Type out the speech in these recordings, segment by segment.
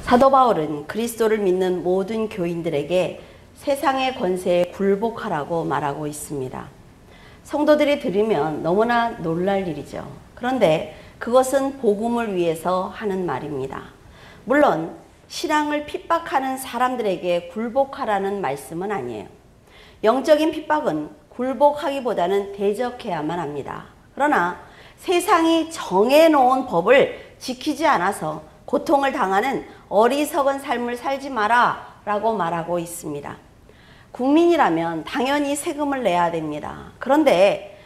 사도 바울은 그리스도를 믿는 모든 교인들에게 세상의 권세에 굴복하라고 말하고 있습니다. 성도들이 들으면 너무나 놀랄 일이죠. 그런데 그것은 복음을 위해서 하는 말입니다. 물론 신앙을 핍박하는 사람들에게 굴복하라는 말씀은 아니에요. 영적인 핍박은 굴복하기보다는 대적해야만 합니다. 그러나 세상이 정해놓은 법을 지키지 않아서 고통을 당하는 어리석은 삶을 살지 마라 라고 말하고 있습니다. 국민이라면 당연히 세금을 내야 됩니다. 그런데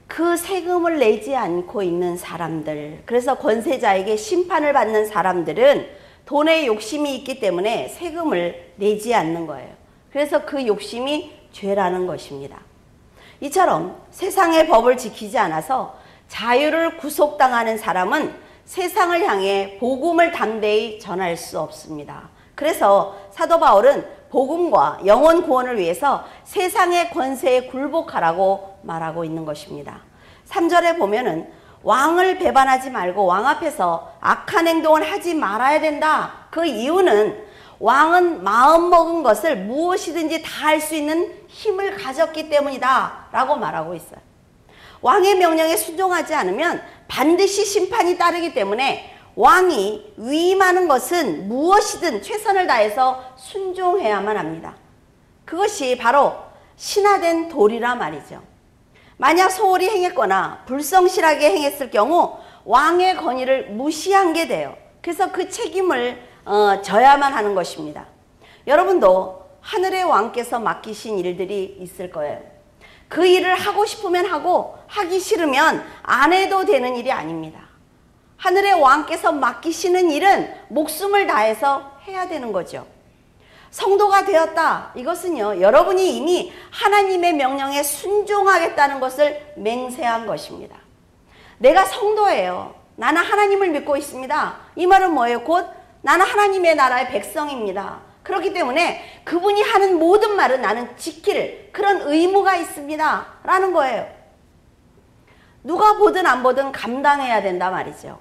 그 세금을 내지 않고 있는 사람들, 그래서 권세자에게 심판을 받는 사람들은 돈에 욕심이 있기 때문에 세금을 내지 않는 거예요. 그래서 그 욕심이 죄라는 것입니다. 이처럼 세상의 법을 지키지 않아서 자유를 구속당하는 사람은 세상을 향해 복음을 담대히 전할 수 없습니다. 그래서 사도 바울은 복음과 영혼 구원을 위해서 세상의 권세에 굴복하라고 말하고 있는 것입니다. 3절에 보면은 왕을 배반하지 말고 왕 앞에서 악한 행동을 하지 말아야 된다. 그 이유는 왕은 마음먹은 것을 무엇이든지 다 할 수 있는 힘을 가졌기 때문이다 라고 말하고 있어요. 왕의 명령에 순종하지 않으면 반드시 심판이 따르기 때문에 왕이 위임하는 것은 무엇이든 최선을 다해서 순종해야만 합니다. 그것이 바로 신화된 도리라 말이죠. 만약 소홀히 행했거나 불성실하게 행했을 경우 왕의 권위를 무시한 게 돼요. 그래서 그 책임을 져야만 하는 것입니다. 여러분도 하늘의 왕께서 맡기신 일들이 있을 거예요. 그 일을 하고 싶으면 하고 하기 싫으면 안 해도 되는 일이 아닙니다. 하늘의 왕께서 맡기시는 일은 목숨을 다해서 해야 되는 거죠. 성도가 되었다. 이것은요, 여러분이 이미 하나님의 명령에 순종하겠다는 것을 맹세한 것입니다. 내가 성도예요. 나는 하나님을 믿고 있습니다. 이 말은 뭐예요? 곧 나는 하나님의 나라의 백성입니다. 그렇기 때문에 그분이 하는 모든 말은 나는 지킬 그런 의무가 있습니다. 라는 거예요. 누가 보든 안 보든 감당해야 된다 말이죠.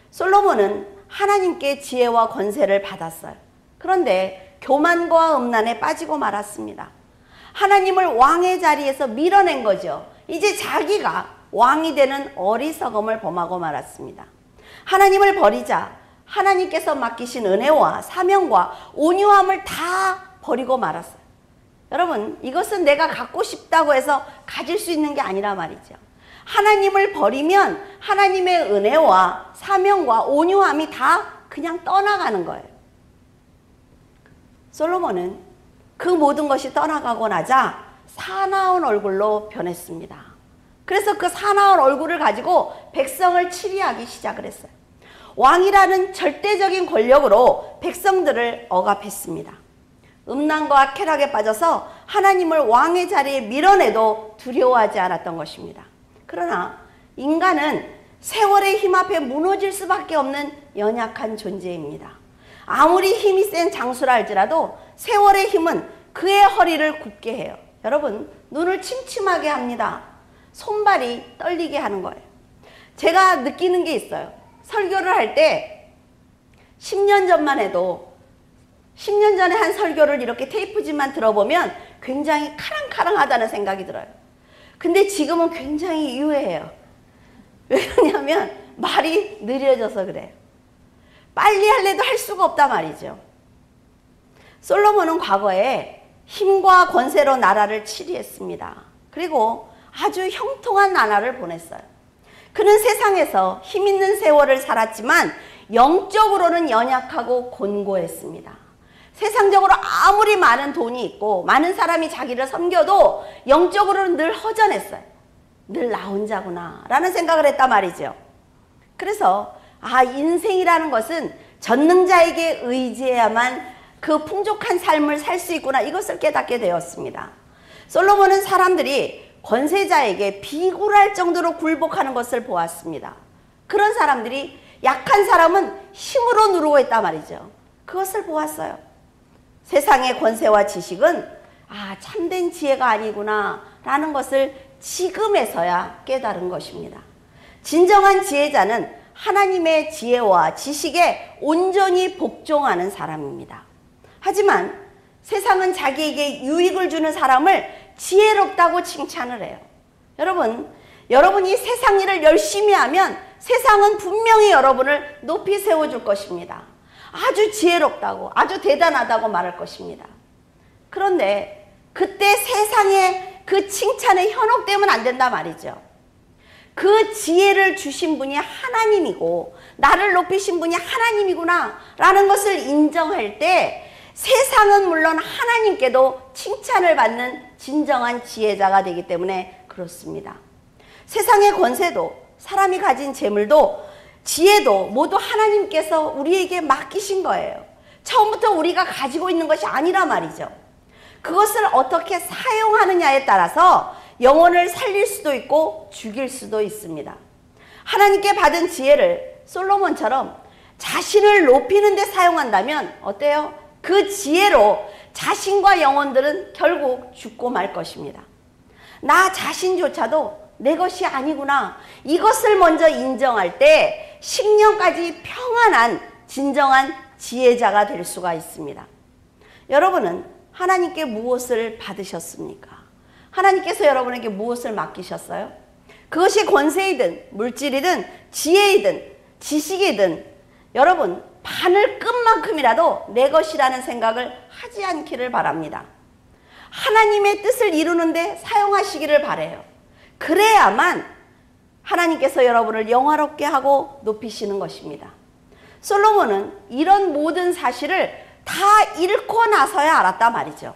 솔로몬은 하나님께 지혜와 권세를 받았어요. 그런데 교만과 음란에 빠지고 말았습니다. 하나님을 왕의 자리에서 밀어낸 거죠. 이제 자기가 왕이 되는 어리석음을 범하고 말았습니다. 하나님을 버리자 하나님께서 맡기신 은혜와 사명과 온유함을 다 버리고 말았어요. 여러분, 이것은 내가 갖고 싶다고 해서 가질 수 있는 게 아니라 말이죠. 하나님을 버리면 하나님의 은혜와 사명과 온유함이 다 그냥 떠나가는 거예요. 솔로몬은 그 모든 것이 떠나가고 나자 사나운 얼굴로 변했습니다. 그래서 그 사나운 얼굴을 가지고 백성을 치리하기 시작을 했어요. 왕이라는 절대적인 권력으로 백성들을 억압했습니다. 음란과 쾌락에 빠져서 하나님을 왕의 자리에 밀어내도 두려워하지 않았던 것입니다. 그러나 인간은 세월의 힘 앞에 무너질 수밖에 없는 연약한 존재입니다. 아무리 힘이 센 장수라 할지라도 세월의 힘은 그의 허리를 굽게 해요. 여러분, 눈을 침침하게 합니다. 손발이 떨리게 하는 거예요. 제가 느끼는 게 있어요. 설교를 할 때 10년 전만 해도 10년 전에 한 설교를 이렇게 테이프지만 들어보면 굉장히 카랑카랑하다는 생각이 들어요. 근데 지금은 굉장히 유해해요. 왜 그러냐면 말이 느려져서 그래요. 빨리 할래도 할 수가 없단 말이죠. 솔로몬은 과거에 힘과 권세로 나라를 치리했습니다. 그리고 아주 형통한 나라를 보냈어요. 그는 세상에서 힘 있는 세월을 살았지만 영적으로는 연약하고 곤고했습니다. 세상적으로 아무리 많은 돈이 있고 많은 사람이 자기를 섬겨도 영적으로는 늘 허전했어요. 늘 나 혼자구나 라는 생각을 했단 말이죠. 그래서 인생이라는 것은 전능자에게 의지해야만 그 풍족한 삶을 살 수 있구나, 이것을 깨닫게 되었습니다. 솔로몬은 사람들이 권세자에게 비굴할 정도로 굴복하는 것을 보았습니다. 그런 사람들이 약한 사람은 힘으로 누르고 있단 말이죠. 그것을 보았어요. 세상의 권세와 지식은 참된 지혜가 아니구나 라는 것을 지금에서야 깨달은 것입니다. 진정한 지혜자는 하나님의 지혜와 지식에 온전히 복종하는 사람입니다. 하지만 세상은 자기에게 유익을 주는 사람을 지혜롭다고 칭찬을 해요. 여러분이 세상 일을 열심히 하면 세상은 분명히 여러분을 높이 세워줄 것입니다. 아주 지혜롭다고, 아주 대단하다고 말할 것입니다. 그런데 그때 세상의 그 칭찬에 현혹되면 안 된다 말이죠. 그 지혜를 주신 분이 하나님이고 나를 높이신 분이 하나님이구나 라는 것을 인정할 때 세상은 물론 하나님께도 칭찬을 받는 진정한 지혜자가 되기 때문에 그렇습니다. 세상의 권세도 사람이 가진 재물도 지혜도 모두 하나님께서 우리에게 맡기신 거예요. 처음부터 우리가 가지고 있는 것이 아니라 말이죠. 그것을 어떻게 사용하느냐에 따라서 영혼을 살릴 수도 있고 죽일 수도 있습니다. 하나님께 받은 지혜를 솔로몬처럼 자신을 높이는 데 사용한다면 어때요? 그 지혜로 자신과 영혼들은 결국 죽고 말 것입니다. 나 자신조차도 내 것이 아니구나. 이것을 먼저 인정할 때 10년까지 평안한 진정한 지혜자가 될 수가 있습니다. 여러분은 하나님께 무엇을 받으셨습니까? 하나님께서 여러분에게 무엇을 맡기셨어요? 그것이 권세이든 물질이든 지혜이든 지식이든 여러분 바늘끝만큼이라도 내 것이라는 생각을 하지 않기를 바랍니다. 하나님의 뜻을 이루는데 사용하시기를 바라요. 그래야만 하나님께서 여러분을 영화롭게 하고 높이시는 것입니다. 솔로몬은 이런 모든 사실을 다 읽고 나서야 알았다 말이죠.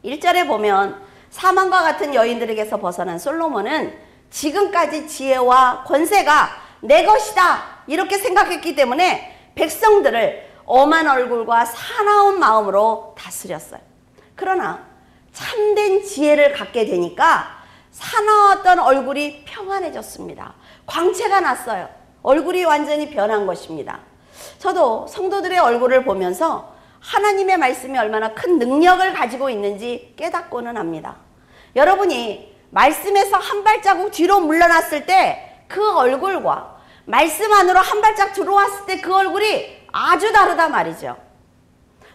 1절에 보면 사망과 같은 여인들에게서 벗어난 솔로몬은 지금까지 지혜와 권세가 내 것이다 이렇게 생각했기 때문에 백성들을 엄한 얼굴과 사나운 마음으로 다스렸어요. 그러나 참된 지혜를 갖게 되니까 사나웠던 얼굴이 평안해졌습니다. 광채가 났어요. 얼굴이 완전히 변한 것입니다. 저도 성도들의 얼굴을 보면서 하나님의 말씀이 얼마나 큰 능력을 가지고 있는지 깨닫고는 합니다. 여러분이 말씀에서 한 발자국 뒤로 물러났을 때 그 얼굴과 말씀 안으로 한 발짝 들어왔을 때 그 얼굴이 아주 다르다 말이죠.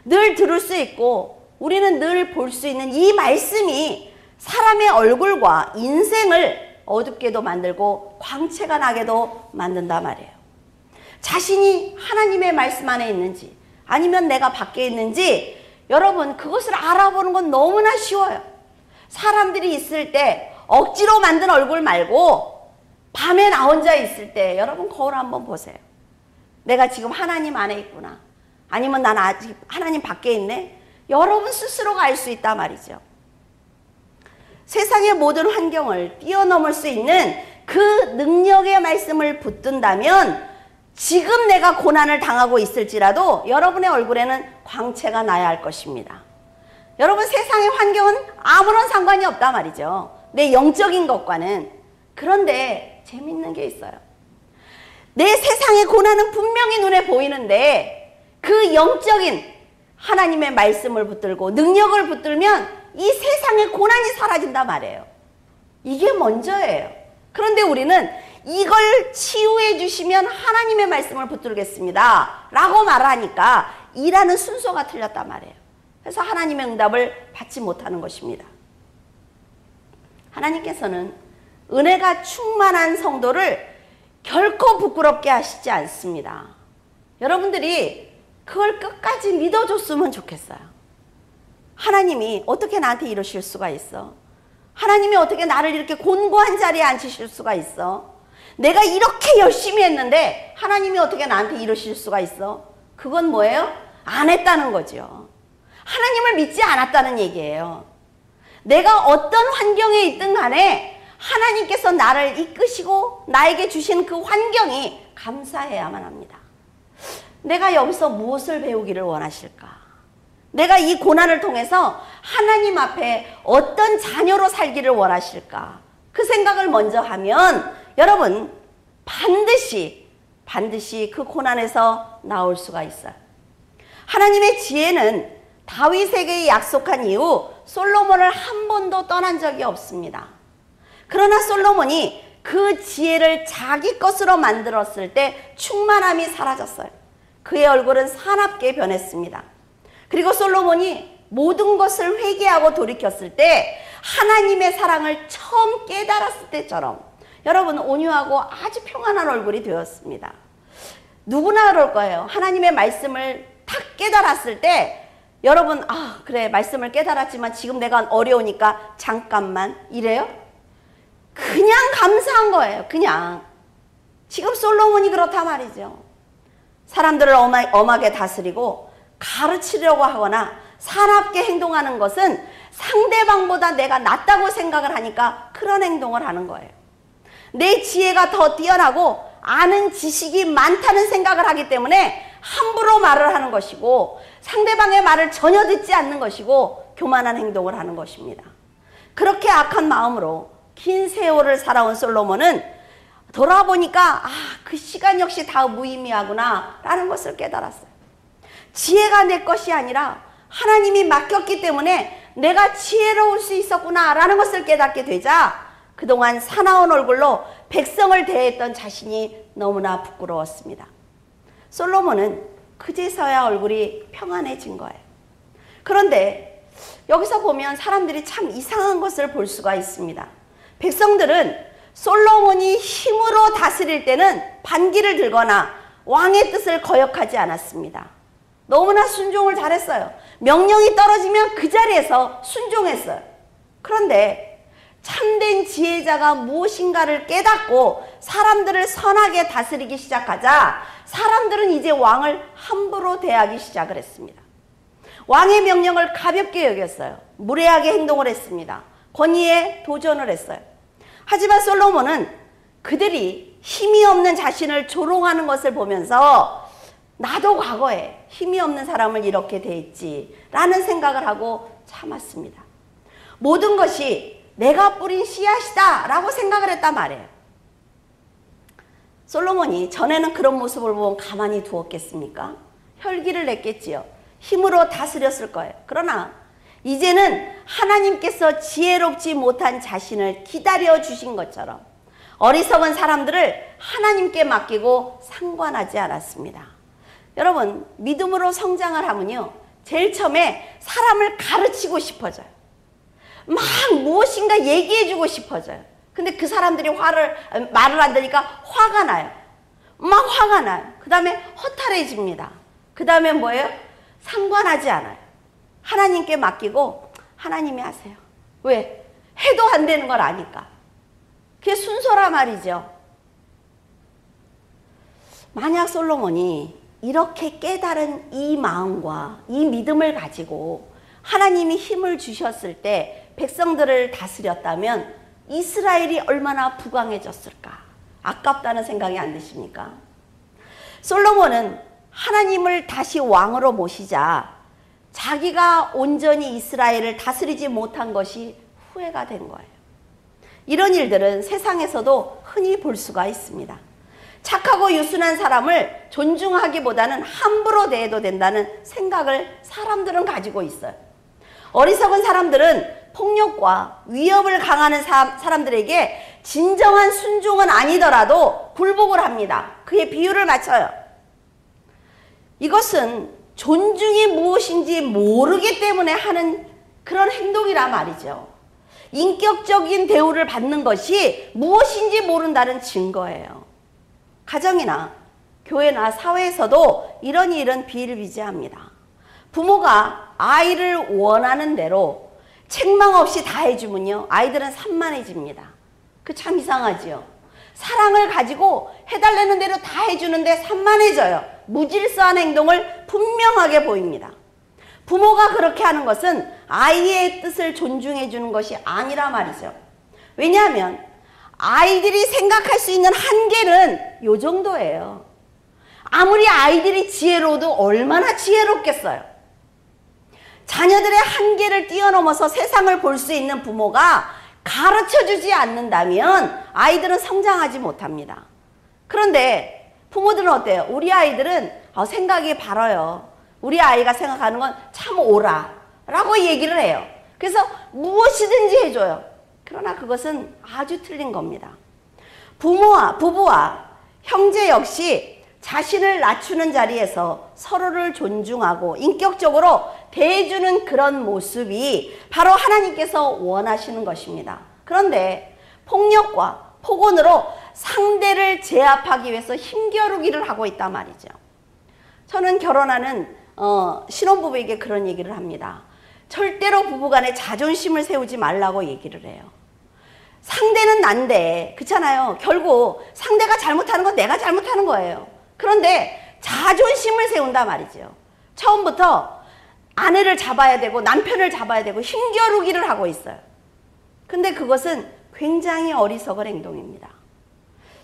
늘 들을 수 있고 우리는 늘 볼 수 있는 이 말씀이 사람의 얼굴과 인생을 어둡게도 만들고 광채가 나게도 만든다 말이에요. 자신이 하나님의 말씀 안에 있는지 아니면 내가 밖에 있는지 여러분 그것을 알아보는 건 너무나 쉬워요. 사람들이 있을 때 억지로 만든 얼굴 말고 밤에 나 혼자 있을 때 여러분 거울 한번 보세요. 내가 지금 하나님 안에 있구나. 아니면 난 아직 하나님 밖에 있네. 여러분 스스로가 알 수 있단 말이죠. 세상의 모든 환경을 뛰어넘을 수 있는 그 능력의 말씀을 붙든다면 지금 내가 고난을 당하고 있을지라도 여러분의 얼굴에는 광채가 나야 할 것입니다. 여러분 세상의 환경은 아무런 상관이 없단 말이죠. 내 영적인 것과는. 그런데 재밌는 게 있어요. 내 세상의 고난은 분명히 눈에 보이는데 그 영적인 하나님의 말씀을 붙들고 능력을 붙들면 이 세상의 고난이 사라진단 말이에요. 이게 먼저예요. 그런데 우리는 이걸 치유해 주시면 하나님의 말씀을 붙들겠습니다 라고 말하니까 일하는 순서가 틀렸단 말이에요. 그래서 하나님의 응답을 받지 못하는 것입니다. 하나님께서는 은혜가 충만한 성도를 결코 부끄럽게 하시지 않습니다. 여러분들이 그걸 끝까지 믿어줬으면 좋겠어요. 하나님이 어떻게 나한테 이러실 수가 있어? 하나님이 어떻게 나를 이렇게 곤고한 자리에 앉히실 수가 있어? 내가 이렇게 열심히 했는데 하나님이 어떻게 나한테 이러실 수가 있어? 그건 뭐예요? 안 했다는 거죠. 하나님을 믿지 않았다는 얘기예요. 내가 어떤 환경에 있든 간에 하나님께서 나를 이끄시고 나에게 주신 그 환경이 감사해야만 합니다. 내가 여기서 무엇을 배우기를 원하실까? 내가 이 고난을 통해서 하나님 앞에 어떤 자녀로 살기를 원하실까? 그 생각을 먼저 하면 여러분 반드시 그 고난에서 나올 수가 있어요. 하나님의 지혜는 다윗에게 약속한 이후 솔로몬을 한 번도 떠난 적이 없습니다. 그러나 솔로몬이 그 지혜를 자기 것으로 만들었을 때 충만함이 사라졌어요. 그의 얼굴은 사납게 변했습니다. 그리고 솔로몬이 모든 것을 회개하고 돌이켰을 때 하나님의 사랑을 처음 깨달았을 때처럼 여러분 온유하고 아주 평안한 얼굴이 되었습니다. 누구나 그럴 거예요. 하나님의 말씀을 탁 깨달았을 때 여러분 그래 말씀을 깨달았지만 지금 내가 어려우니까 잠깐만 이래요? 그냥 감사한 거예요. 그냥. 지금 솔로몬이 그렇다 말이죠. 사람들을 엄하게 다스리고 가르치려고 하거나 사납게 행동하는 것은 상대방보다 내가 낫다고 생각을 하니까 그런 행동을 하는 거예요. 내 지혜가 더 뛰어나고 아는 지식이 많다는 생각을 하기 때문에 함부로 말을 하는 것이고 상대방의 말을 전혀 듣지 않는 것이고 교만한 행동을 하는 것입니다. 그렇게 악한 마음으로 긴 세월을 살아온 솔로몬은 돌아보니까 그 시간 역시 다 무의미하구나 라는 것을 깨달았어요. 지혜가 내 것이 아니라 하나님이 맡겼기 때문에 내가 지혜로울 수 있었구나 라는 것을 깨닫게 되자 그동안 사나운 얼굴로 백성을 대했던 자신이 너무나 부끄러웠습니다. 솔로몬은 그제서야 얼굴이 평안해진 거예요. 그런데 여기서 보면 사람들이 참 이상한 것을 볼 수가 있습니다. 백성들은 솔로몬이 힘으로 다스릴 때는 반기를 들거나 왕의 뜻을 거역하지 않았습니다. 너무나 순종을 잘했어요. 명령이 떨어지면 그 자리에서 순종했어요. 그런데 참된 지혜자가 무엇인가를 깨닫고 사람들을 선하게 다스리기 시작하자 사람들은 이제 왕을 함부로 대하기 시작을 했습니다. 왕의 명령을 가볍게 여겼어요. 무례하게 행동을 했습니다. 권위에 도전을 했어요. 하지만 솔로몬은 그들이 힘이 없는 자신을 조롱하는 것을 보면서 나도 과거에 힘이 없는 사람을 이렇게 대했지 라는 생각을 하고 참았습니다. 모든 것이 내가 뿌린 씨앗이다 라고 생각을 했단 말이에요. 솔로몬이 전에는 그런 모습을 보면 가만히 두었겠습니까? 혈기를 냈겠지요. 힘으로 다스렸을 거예요. 그러나 이제는 하나님께서 지혜롭지 못한 자신을 기다려 주신 것처럼 어리석은 사람들을 하나님께 맡기고 상관하지 않았습니다. 여러분, 믿음으로 성장을 하면요, 제일 처음에 사람을 가르치고 싶어져요. 막 무엇인가 얘기해주고 싶어져요. 근데 그 사람들이 말을 안 들으니까 화가 나요. 막 화가 나요. 그 다음에 허탈해집니다. 그 다음에 뭐예요? 상관하지 않아요. 하나님께 맡기고 하나님이 하세요. 왜? 해도 안 되는 걸 아니까. 그게 순서라 말이죠. 만약 솔로몬이 이렇게 깨달은 이 마음과 이 믿음을 가지고 하나님이 힘을 주셨을 때 백성들을 다스렸다면 이스라엘이 얼마나 부강해졌을까? 아깝다는 생각이 안 드십니까? 솔로몬은 하나님을 다시 왕으로 모시자 자기가 온전히 이스라엘을 다스리지 못한 것이 후회가 된 거예요. 이런 일들은 세상에서도 흔히 볼 수가 있습니다. 착하고 유순한 사람을 존중하기보다는 함부로 대해도 된다는 생각을 사람들은 가지고 있어요. 어리석은 사람들은 폭력과 위협을 강하는 사람들에게 진정한 순종은 아니더라도 굴복을 합니다. 그의 비유를 맞춰요. 이것은 존중이 무엇인지 모르기 때문에 하는 그런 행동이란 말이죠. 인격적인 대우를 받는 것이 무엇인지 모른다는 증거예요. 가정이나 교회나 사회에서도 이런 일은 비일비재합니다. 부모가 아이를 원하는 대로 책망 없이 다 해주면요, 아이들은 산만해집니다. 그 참 이상하지요. 사랑을 가지고 해달라는 대로 다 해주는데 산만해져요. 무질서한 행동을 분명하게 보입니다. 부모가 그렇게 하는 것은 아이의 뜻을 존중해 주는 것이 아니라 말이죠. 왜냐하면 아이들이 생각할 수 있는 한계는 요 정도예요. 아무리 아이들이 지혜로워도 얼마나 지혜롭겠어요. 자녀들의 한계를 뛰어넘어서 세상을 볼 수 있는 부모가 가르쳐주지 않는다면 아이들은 성장하지 못합니다. 그런데 부모들은 어때요? 우리 아이들은 생각이 바라요. 우리 아이가 생각하는 건 참 옳아 라고 얘기를 해요. 그래서 무엇이든지 해줘요. 그러나 그것은 아주 틀린 겁니다. 부부와 형제 역시 자신을 낮추는 자리에서 서로를 존중하고 인격적으로 대해주는 그런 모습이 바로 하나님께서 원하시는 것입니다. 그런데 폭력과 폭언으로 상대를 제압하기 위해서 힘겨루기를 하고 있단 말이죠. 저는 결혼하는 신혼부부에게 그런 얘기를 합니다. 절대로 부부간에 자존심을 세우지 말라고 얘기를 해요. 상대는 난데, 그렇잖아요. 결국 상대가 잘못하는 건 내가 잘못하는 거예요. 그런데 자존심을 세운단 말이죠. 처음부터 아내를 잡아야 되고 남편을 잡아야 되고 힘겨루기를 하고 있어요. 근데 그것은 굉장히 어리석은 행동입니다.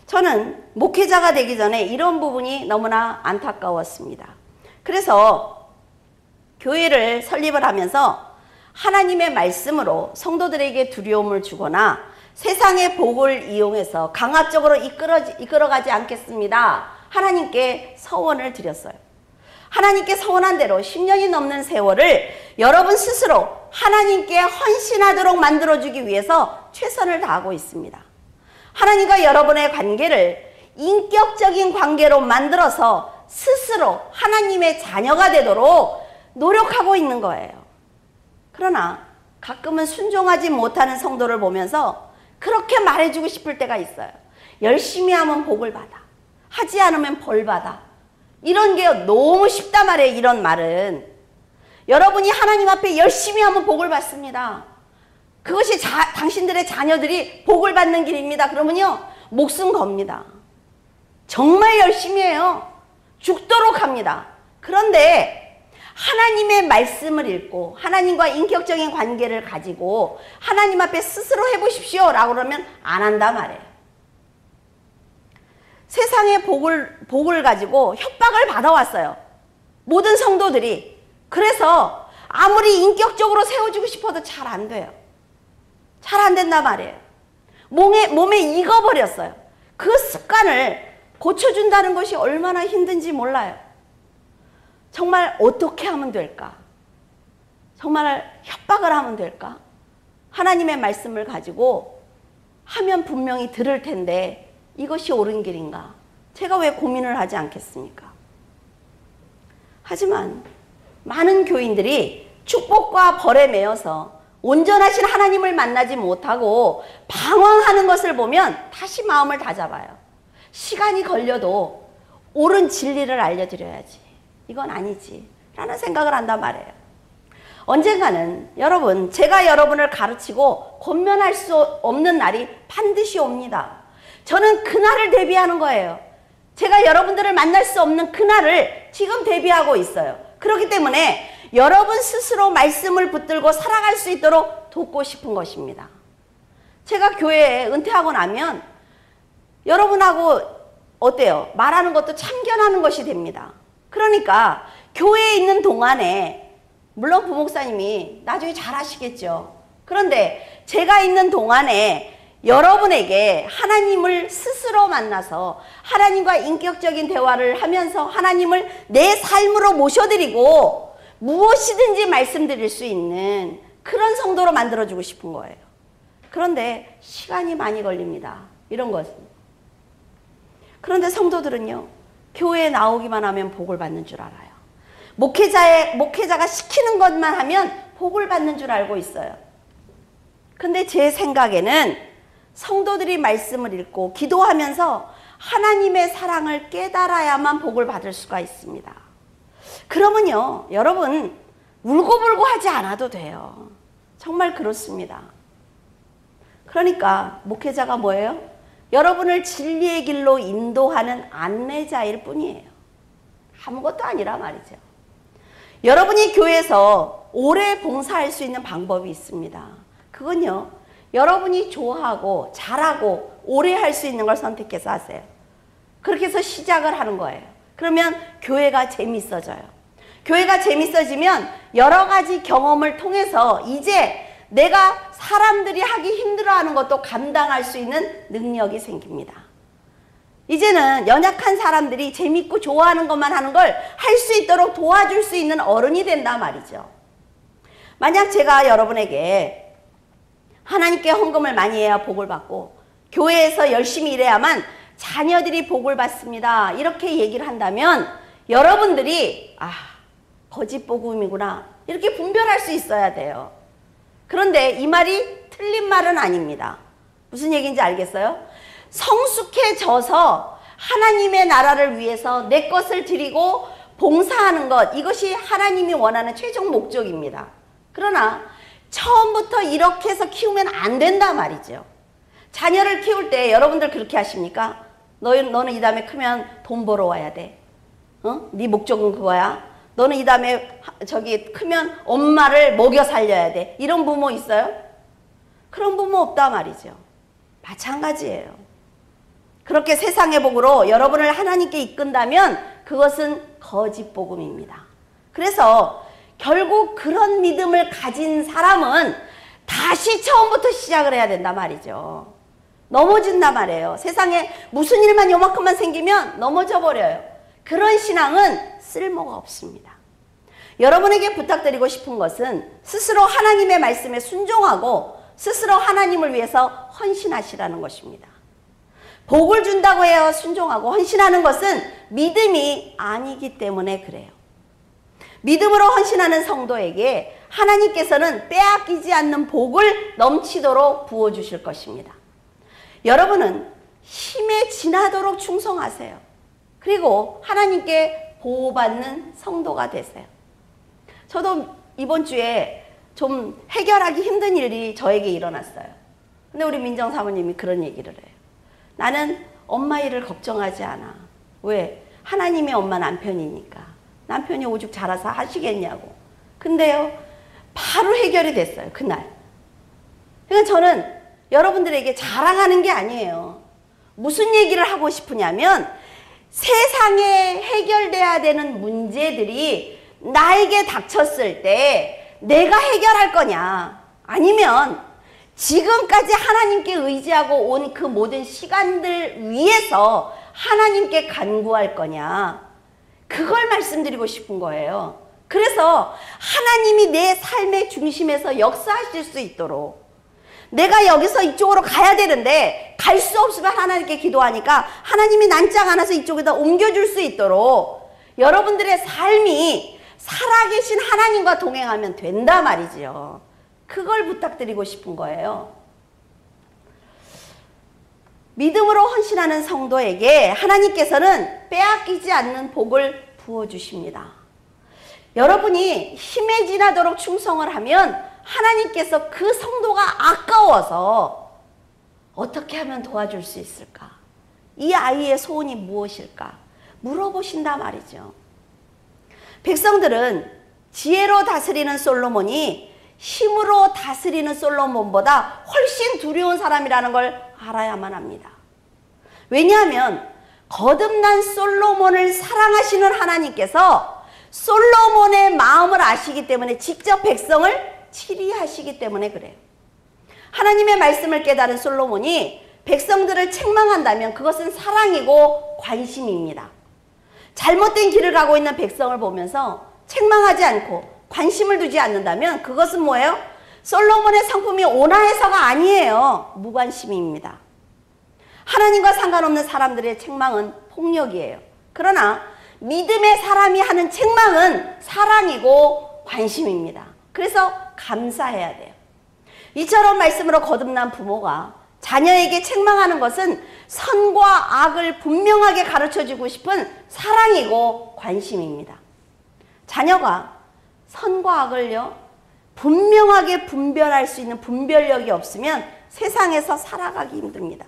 저는 목회자가 되기 전에 이런 부분이 너무나 안타까웠습니다. 그래서 교회를 설립을 하면서 하나님의 말씀으로 성도들에게 두려움을 주거나 세상의 복을 이용해서 강압적으로 이끌어가지 않겠습니다. 하나님께 서원을 드렸어요. 하나님께 서원한 대로 10년이 넘는 세월을 여러분 스스로 하나님께 헌신하도록 만들어주기 위해서 최선을 다하고 있습니다. 하나님과 여러분의 관계를 인격적인 관계로 만들어서 스스로 하나님의 자녀가 되도록 노력하고 있는 거예요. 그러나 가끔은 순종하지 못하는 성도를 보면서 그렇게 말해주고 싶을 때가 있어요. 열심히 하면 복을 받아. 하지 않으면 벌 받아. 이런 게 너무 쉽단 말이에요. 이런 말은. 여러분이 하나님 앞에 열심히 하면 복을 받습니다. 그것이 당신들의 자녀들이 복을 받는 길입니다. 그러면요, 목숨 겁니다. 정말 열심히 해요. 죽도록 합니다. 그런데 하나님의 말씀을 읽고 하나님과 인격적인 관계를 가지고 하나님 앞에 스스로 해보십시오 라고 그러면 안 한단 말이에요. 세상의 복을 가지고 협박을 받아왔어요. 모든 성도들이. 그래서 아무리 인격적으로 세워주고 싶어도 잘 안 돼요. 잘 안 된단 말이에요. 몸에 익어버렸어요. 그 습관을 고쳐준다는 것이 얼마나 힘든지 몰라요. 정말 어떻게 하면 될까? 정말 협박을 하면 될까? 하나님의 말씀을 가지고 하면 분명히 들을 텐데 이것이 옳은 길인가? 제가 왜 고민을 하지 않겠습니까? 하지만 많은 교인들이 축복과 벌에 매여서 온전하신 하나님을 만나지 못하고 방황하는 것을 보면 다시 마음을 다잡아요. 시간이 걸려도 옳은 진리를 알려드려야지. 이건 아니지 라는 생각을 한단 말이에요. 언젠가는 여러분, 제가 여러분을 가르치고 권면할 수 없는 날이 반드시 옵니다. 저는 그날을 대비하는 거예요. 제가 여러분들을 만날 수 없는 그날을 지금 대비하고 있어요. 그렇기 때문에 여러분 스스로 말씀을 붙들고 살아갈 수 있도록 돕고 싶은 것입니다. 제가 교회에 은퇴하고 나면 여러분하고 어때요? 말하는 것도 참견하는 것이 됩니다. 그러니까 교회에 있는 동안에 물론 부목사님이 나중에 잘하시겠죠. 그런데 제가 있는 동안에 여러분에게 하나님을 스스로 만나서 하나님과 인격적인 대화를 하면서 하나님을 내 삶으로 모셔드리고 무엇이든지 말씀드릴 수 있는 그런 성도로 만들어주고 싶은 거예요. 그런데 시간이 많이 걸립니다. 이런 것은. 그런데 성도들은요, 교회에 나오기만 하면 복을 받는 줄 알아요. 목회자가 시키는 것만 하면 복을 받는 줄 알고 있어요. 근데 제 생각에는 성도들이 말씀을 읽고 기도하면서 하나님의 사랑을 깨달아야만 복을 받을 수가 있습니다. 그러면요, 여러분 울고불고 하지 않아도 돼요. 정말 그렇습니다. 그러니까 목회자가 뭐예요? 여러분을 진리의 길로 인도하는 안내자일 뿐이에요. 아무것도 아니라 말이죠. 여러분이 교회에서 오래 봉사할 수 있는 방법이 있습니다. 그건요, 여러분이 좋아하고 잘하고 오래 할 수 있는 걸 선택해서 하세요. 그렇게 해서 시작을 하는 거예요. 그러면 교회가 재밌어져요. 교회가 재밌어지면 여러 가지 경험을 통해서 이제 내가 사람들이 하기 힘들어하는 것도 감당할 수 있는 능력이 생깁니다. 이제는 연약한 사람들이 재밌고 좋아하는 것만 하는 걸 할 수 있도록 도와줄 수 있는 어른이 된다 말이죠. 만약 제가 여러분에게 하나님께 헌금을 많이 해야 복을 받고 교회에서 열심히 일해야만 자녀들이 복을 받습니다. 이렇게 얘기를 한다면 여러분들이 거짓 복음이구나 이렇게 분별할 수 있어야 돼요. 그런데 이 말이 틀린 말은 아닙니다. 무슨 얘기인지 알겠어요? 성숙해져서 하나님의 나라를 위해서 내 것을 드리고 봉사하는 것, 이것이 하나님이 원하는 최종 목적입니다. 그러나 처음부터 이렇게 해서 키우면 안 된다 말이죠. 자녀를 키울 때 여러분들 그렇게 하십니까? 너는 이 다음에 크면 돈 벌어 와야 돼. 네 목적은 그거야. 너는 이 다음에 크면 엄마를 먹여 살려야 돼. 이런 부모 있어요? 그런 부모 없다 말이죠. 마찬가지예요. 그렇게 세상의 복으로 여러분을 하나님께 이끈다면 그것은 거짓 복음입니다. 그래서 결국 그런 믿음을 가진 사람은 다시 처음부터 시작을 해야 된단 말이죠. 넘어진단 말이에요. 세상에 무슨 일만 요만큼만 생기면 넘어져 버려요. 그런 신앙은 쓸모가 없습니다. 여러분에게 부탁드리고 싶은 것은 스스로 하나님의 말씀에 순종하고 스스로 하나님을 위해서 헌신하시라는 것입니다. 복을 준다고 해야 순종하고 헌신하는 것은 믿음이 아니기 때문에 그래요. 믿음으로 헌신하는 성도에게 하나님께서는 빼앗기지 않는 복을 넘치도록 부어주실 것입니다. 여러분은 힘에 지나도록 충성하세요. 그리고 하나님께 보호받는 성도가 되세요. 저도 이번 주에 좀 해결하기 힘든 일이 저에게 일어났어요. 근데 우리 민정 사모님이 그런 얘기를 해요. 나는 엄마 일을 걱정하지 않아. 왜? 하나님의 엄마 남편이니까. 남편이 오죽 잘해서 하시겠냐고. 근데요, 바로 해결이 됐어요. 그날. 그러니까 저는 여러분들에게 자랑하는 게 아니에요. 무슨 얘기를 하고 싶으냐면 세상에 해결돼야 되는 문제들이 나에게 닥쳤을 때 내가 해결할 거냐, 아니면 지금까지 하나님께 의지하고 온 그 모든 시간들 위해서 하나님께 간구할 거냐, 그걸 말씀드리고 싶은 거예요. 그래서 하나님이 내 삶의 중심에서 역사하실 수 있도록, 내가 여기서 이쪽으로 가야 되는데 갈 수 없으면 하나님께 기도하니까 하나님이 난장 안아서 이쪽에다 옮겨줄 수 있도록 여러분들의 삶이 살아계신 하나님과 동행하면 된다 말이지요. 그걸 부탁드리고 싶은 거예요. 믿음으로 헌신하는 성도에게 하나님께서는 빼앗기지 않는 복을 부어주십니다. 여러분이 힘에 지나도록 충성을 하면 하나님께서 그 성도가 아까워서 어떻게 하면 도와줄 수 있을까? 이 아이의 소원이 무엇일까? 물어보신다 말이죠. 백성들은 지혜로 다스리는 솔로몬이 힘으로 다스리는 솔로몬보다 훨씬 두려운 사람이라는 걸 알아야만 합니다. 왜냐하면 거듭난 솔로몬을 사랑하시는 하나님께서 솔로몬의 마음을 아시기 때문에 직접 백성을 치리하시기 때문에 그래요. 하나님의 말씀을 깨달은 솔로몬이 백성들을 책망한다면 그것은 사랑이고 관심입니다. 잘못된 길을 가고 있는 백성을 보면서 책망하지 않고 관심을 두지 않는다면 그것은 뭐예요? 솔로몬의 성품이 온화해서가 아니에요. 무관심입니다. 하나님과 상관없는 사람들의 책망은 폭력이에요. 그러나 믿음의 사람이 하는 책망은 사랑이고 관심입니다. 그래서 감사해야 돼요. 이처럼 말씀으로 거듭난 부모가 자녀에게 책망하는 것은 선과 악을 분명하게 가르쳐주고 싶은 사랑이고 관심입니다. 자녀가 선과 악을요, 분명하게 분별할 수 있는 분별력이 없으면 세상에서 살아가기 힘듭니다.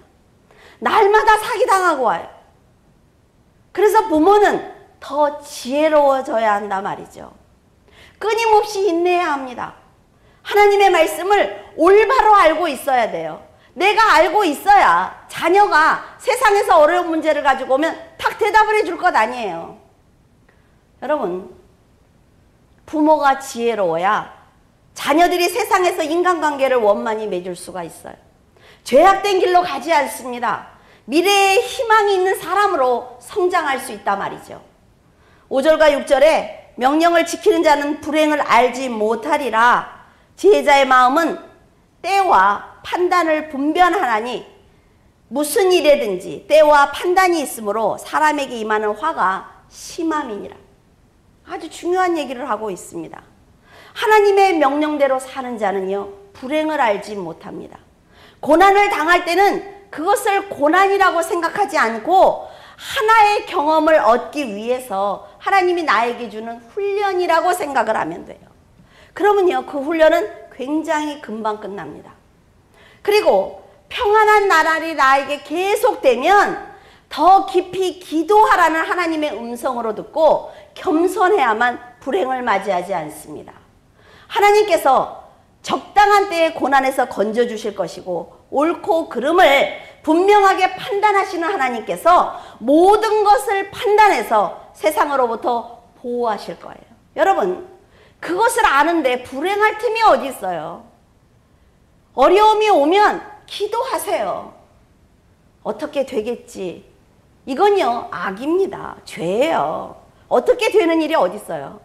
날마다 사기당하고 와요. 그래서 부모는 더 지혜로워져야 한다 말이죠. 끊임없이 인내해야 합니다. 하나님의 말씀을 올바로 알고 있어야 돼요. 내가 알고 있어야 자녀가 세상에서 어려운 문제를 가지고 오면 탁 대답을 해줄 것 아니에요. 여러분, 부모가 지혜로워야 자녀들이 세상에서 인간관계를 원만히 맺을 수가 있어요. 죄악된 길로 가지 않습니다. 미래에 희망이 있는 사람으로 성장할 수 있단 말이죠. 5절과 6절에 명령을 지키는 자는 불행을 알지 못하리라. 지혜자의 마음은 때와 판단을 분별하나니 무슨 일에든지 때와 판단이 있으므로 사람에게 임하는 화가 심함이니라. 아주 중요한 얘기를 하고 있습니다. 하나님의 명령대로 사는 자는요, 불행을 알지 못합니다. 고난을 당할 때는 그것을 고난이라고 생각하지 않고 하나의 경험을 얻기 위해서 하나님이 나에게 주는 훈련이라고 생각을 하면 돼요. 그러면요, 그 훈련은 굉장히 금방 끝납니다. 그리고 평안한 나날이 나에게 계속되면 더 깊이 기도하라는 하나님의 음성으로 듣고 겸손해야만 불행을 맞이하지 않습니다. 하나님께서 적당한 때에 고난에서 건져주실 것이고 옳고 그름을 분명하게 판단하시는 하나님께서 모든 것을 판단해서 세상으로부터 보호하실 거예요. 여러분, 그것을 아는데 불행할 틈이 어디 있어요? 어려움이 오면 기도하세요. 어떻게 되겠지? 이건요, 악입니다. 죄예요. 어떻게 되는 일이 어디 있어요?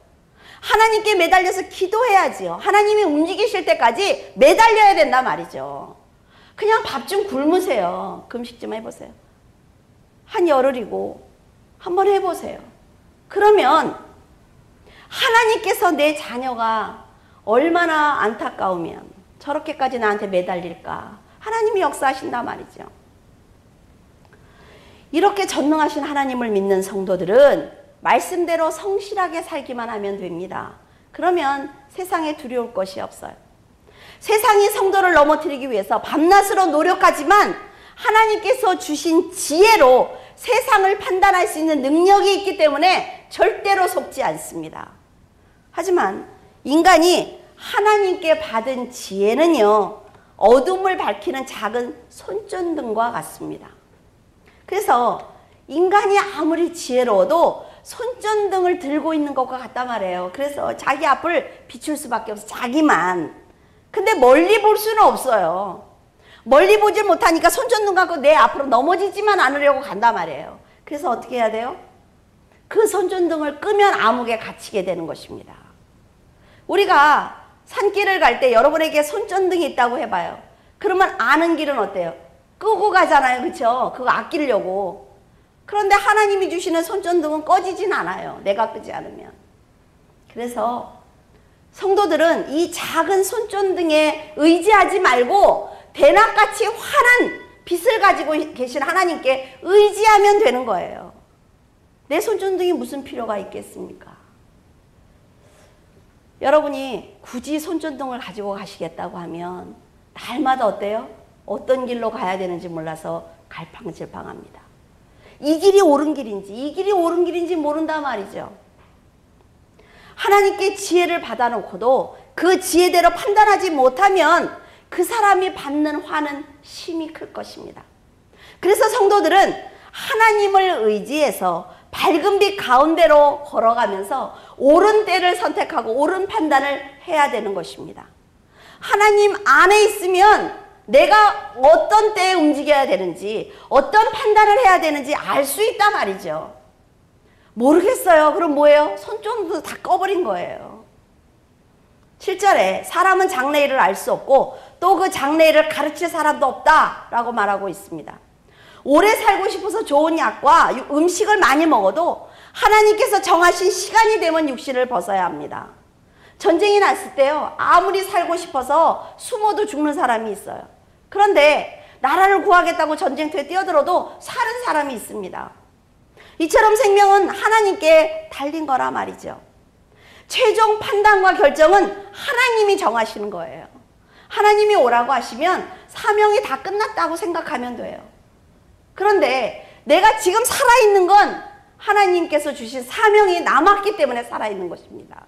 하나님께 매달려서 기도해야지요. 하나님이 움직이실 때까지 매달려야 된단 말이죠. 그냥 밥 좀 굶으세요. 금식 좀 해보세요. 한 열흘이고 한번 해보세요. 그러면 하나님께서 내 자녀가 얼마나 안타까우면 저렇게까지 나한테 매달릴까? 하나님이 역사하신단 말이죠. 이렇게 전능하신 하나님을 믿는 성도들은 말씀대로 성실하게 살기만 하면 됩니다. 그러면 세상에 두려울 것이 없어요. 세상이 성도를 넘어뜨리기 위해서 밤낮으로 노력하지만 하나님께서 주신 지혜로 세상을 판단할 수 있는 능력이 있기 때문에 절대로 속지 않습니다. 하지만 인간이 하나님께 받은 지혜는요, 어둠을 밝히는 작은 손전등과 같습니다. 그래서 인간이 아무리 지혜로워도 손전등을 들고 있는 것과 같단 말이에요. 그래서 자기 앞을 비출 수밖에 없어, 자기만. 근데 멀리 볼 수는 없어요. 멀리 보질 못하니까 손전등 갖고 내 앞으로 넘어지지만 않으려고 간단 말이에요. 그래서 어떻게 해야 돼요? 그 손전등을 끄면 암흑에 갇히게 되는 것입니다. 우리가 산길을 갈 때 여러분에게 손전등이 있다고 해봐요. 그러면 아는 길은 어때요? 끄고 가잖아요. 그렇죠? 그거 아끼려고. 그런데 하나님이 주시는 손전등은 꺼지진 않아요. 내가 끄지 않으면. 그래서 성도들은 이 작은 손전등에 의지하지 말고 대낮같이 환한 빛을 가지고 계신 하나님께 의지하면 되는 거예요. 내 손전등이 무슨 필요가 있겠습니까? 여러분이 굳이 손전등을 가지고 가시겠다고 하면 날마다 어때요? 어떤 길로 가야 되는지 몰라서 갈팡질팡합니다. 이 길이 옳은 길인지 이 길이 옳은 길인지 모른단 말이죠. 하나님께 지혜를 받아놓고도 그 지혜대로 판단하지 못하면 그 사람이 받는 화는 심히 클 것입니다. 그래서 성도들은 하나님을 의지해서 밝은 빛 가운데로 걸어가면서 옳은 때를 선택하고 옳은 판단을 해야 되는 것입니다. 하나님 안에 있으면 내가 어떤 때에 움직여야 되는지 어떤 판단을 해야 되는지 알 수 있단 말이죠. 모르겠어요. 그럼 뭐예요? 손전등 다 꺼버린 거예요. 7절에 사람은 장래일을 알 수 없고 또 그 장래일을 가르칠 사람도 없다라고 말하고 있습니다. 오래 살고 싶어서 좋은 약과 음식을 많이 먹어도 하나님께서 정하신 시간이 되면 육신을 벗어야 합니다. 전쟁이 났을 때요, 아무리 살고 싶어서 숨어도 죽는 사람이 있어요. 그런데 나라를 구하겠다고 전쟁터에 뛰어들어도 사는 사람이 있습니다. 이처럼 생명은 하나님께 달린 거라 말이죠. 최종 판단과 결정은 하나님이 정하시는 거예요. 하나님이 오라고 하시면 사명이 다 끝났다고 생각하면 돼요. 그런데 내가 지금 살아있는 건 하나님께서 주신 사명이 남았기 때문에 살아있는 것입니다.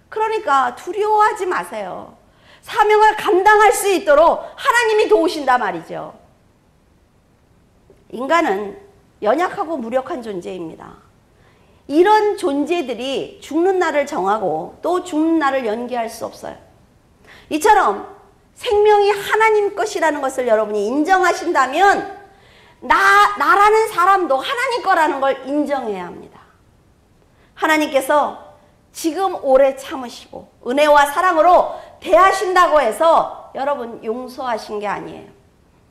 그러니까 두려워하지 마세요. 사명을 감당할 수 있도록 하나님이 도우신단 말이죠. 인간은 연약하고 무력한 존재입니다. 이런 존재들이 죽는 날을 정하고 또 죽는 날을 연기할 수 없어요. 이처럼 생명이 하나님 것이라는 것을 여러분이 인정하신다면 나라는 사람도 하나님 거라는 걸 인정해야 합니다. 하나님께서 지금 오래 참으시고 은혜와 사랑으로 대하신다고 해서 여러분 용서하신 게 아니에요.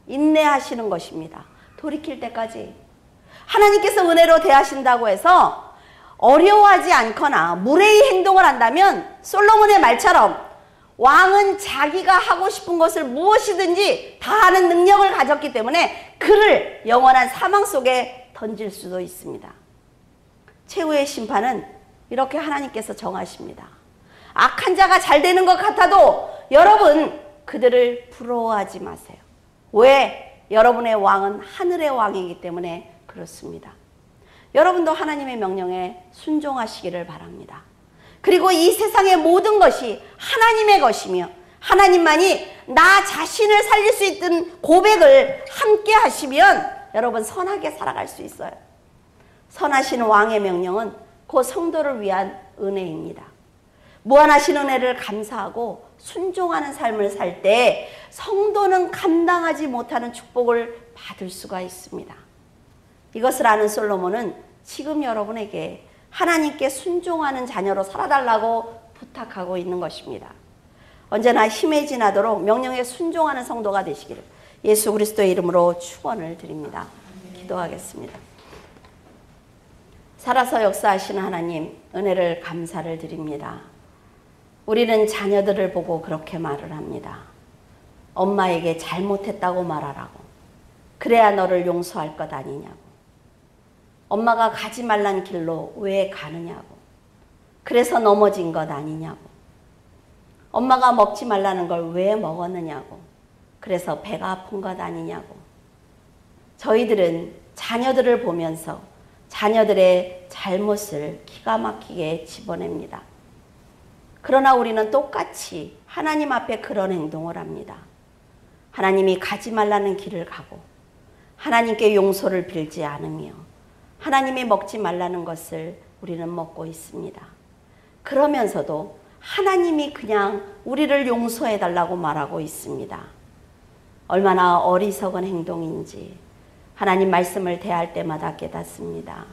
인내하시는 것입니다. 돌이킬 때까지. 하나님께서 은혜로 대하신다고 해서 어려워하지 않거나 무례히 행동을 한다면 솔로몬의 말처럼 왕은 자기가 하고 싶은 것을 무엇이든지 다 하는 능력을 가졌기 때문에 그를 영원한 사망 속에 던질 수도 있습니다. 최후의 심판은 이렇게 하나님께서 정하십니다. 악한 자가 잘 되는 것 같아도 여러분 그들을 부러워하지 마세요. 왜? 여러분의 왕은 하늘의 왕이기 때문에 그렇습니다. 여러분도 하나님의 명령에 순종하시기를 바랍니다. 그리고 이 세상의 모든 것이 하나님의 것이며 하나님만이 나 자신을 살릴 수 있는 고백을 함께 하시면 여러분 선하게 살아갈 수 있어요. 선하신 왕의 명령은 그 성도를 위한 은혜입니다. 무한하신 은혜를 감사하고 순종하는 삶을 살 때 성도는 감당하지 못하는 축복을 받을 수가 있습니다. 이것을 아는 솔로몬은 지금 여러분에게 하나님께 순종하는 자녀로 살아달라고 부탁하고 있는 것입니다. 언제나 힘에 지나도록 명령에 순종하는 성도가 되시기를 예수 그리스도의 이름으로 축원을 드립니다. 기도하겠습니다. 살아서 역사하시는 하나님, 은혜를 감사를 드립니다. 우리는 자녀들을 보고 그렇게 말을 합니다. 엄마에게 잘못했다고 말하라고. 그래야 너를 용서할 것 아니냐고. 엄마가 가지 말란 길로 왜 가느냐고. 그래서 넘어진 것 아니냐고. 엄마가 먹지 말라는 걸 왜 먹었느냐고. 그래서 배가 아픈 것 아니냐고. 저희들은 자녀들을 보면서 자녀들의 잘못을 기가 막히게 집어냅니다. 그러나 우리는 똑같이 하나님 앞에 그런 행동을 합니다. 하나님이 가지 말라는 길을 가고 하나님께 용서를 빌지 않으며 하나님이 먹지 말라는 것을 우리는 먹고 있습니다. 그러면서도 하나님이 그냥 우리를 용서해 달라고 말하고 있습니다. 얼마나 어리석은 행동인지 하나님 말씀을 대할 때마다 깨닫습니다.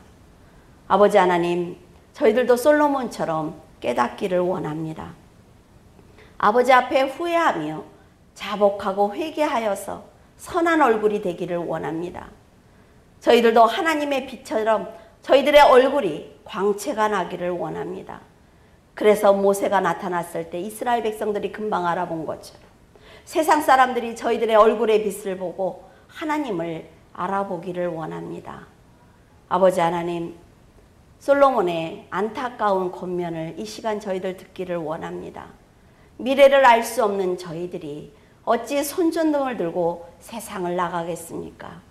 아버지 하나님, 저희들도 솔로몬처럼 깨닫기를 원합니다. 아버지 앞에 후회하며 자복하고 회개하여서 선한 얼굴이 되기를 원합니다. 저희들도 하나님의 빛처럼 저희들의 얼굴이 광채가 나기를 원합니다. 그래서 모세가 나타났을 때 이스라엘 백성들이 금방 알아본 것처럼 세상 사람들이 저희들의 얼굴의 빛을 보고 하나님을 알아보기를 원합니다. 아버지 하나님, 솔로몬의 안타까운 권면을 이 시간 저희들 듣기를 원합니다. 미래를 알 수 없는 저희들이 어찌 손전등을 들고 세상을 나가겠습니까?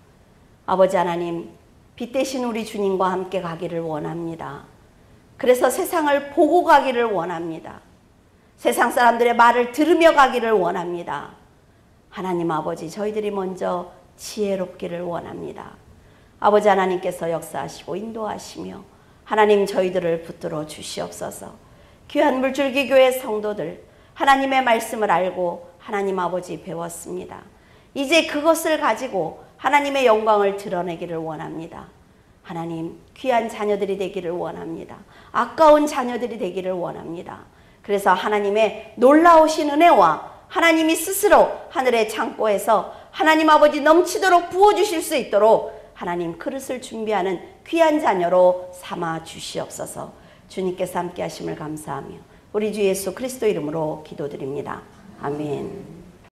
아버지 하나님, 빛 대신 우리 주님과 함께 가기를 원합니다. 그래서 세상을 보고 가기를 원합니다. 세상 사람들의 말을 들으며 가기를 원합니다. 하나님 아버지, 저희들이 먼저 지혜롭기를 원합니다. 아버지 하나님께서 역사하시고 인도하시며 하나님 저희들을 붙들어 주시옵소서. 귀한 물줄기교회 성도들, 하나님의 말씀을 알고 하나님 아버지 배웠습니다. 이제 그것을 가지고 하나님의 영광을 드러내기를 원합니다. 하나님, 귀한 자녀들이 되기를 원합니다. 아까운 자녀들이 되기를 원합니다. 그래서 하나님의 놀라우신 은혜와 하나님이 스스로 하늘의 창고에서 하나님 아버지 넘치도록 부어주실 수 있도록 하나님 그릇을 준비하는 귀한 자녀로 삼아 주시옵소서. 주님께서 함께 하심을 감사하며 우리 주 예수 그리스도 이름으로 기도드립니다. 아멘.